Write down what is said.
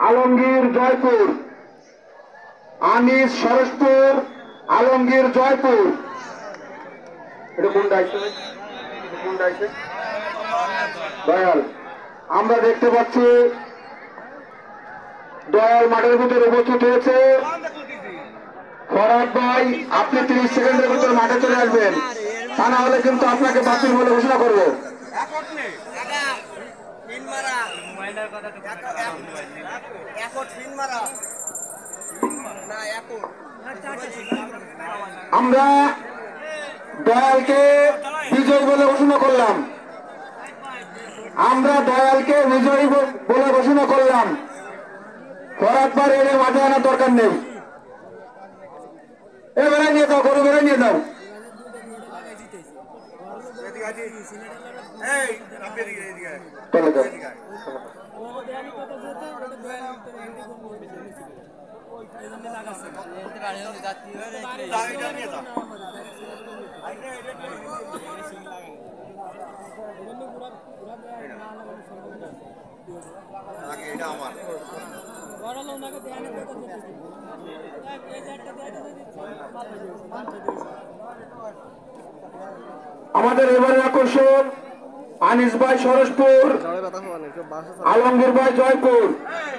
আলমগীর জয়পুর, আনিস সরসপুর, আলমগীর জয়পুর। এটা কোন দায়িত্ব? দয়াল, আমরা দেখতে পাচ্ছি দয়াল মাঠের ভিতরে উপস্থিত হয়েছে। ফরহাদ ভাই, আপনি 30 সেকেন্ডের ভিতরে মাঠে চলে আসবেন, তা না হলে কিন্তু আপনাকে বাতিল বলে ঘোষণা করবো। আমরা দয়ালকে বিজয়ী বলে ঘোষণা করলাম, ফরহাদ ভাই এনে মাঠে আনার দরকার নেই। বেড়াই নিয়ে যাও, গরু বেড়াই নিয়ে যাও। চলে যাও। আমাদের এবারের আকর্ষণ আনিস ভাই সরসপুর, আলমগীর ভাই জয়পুর।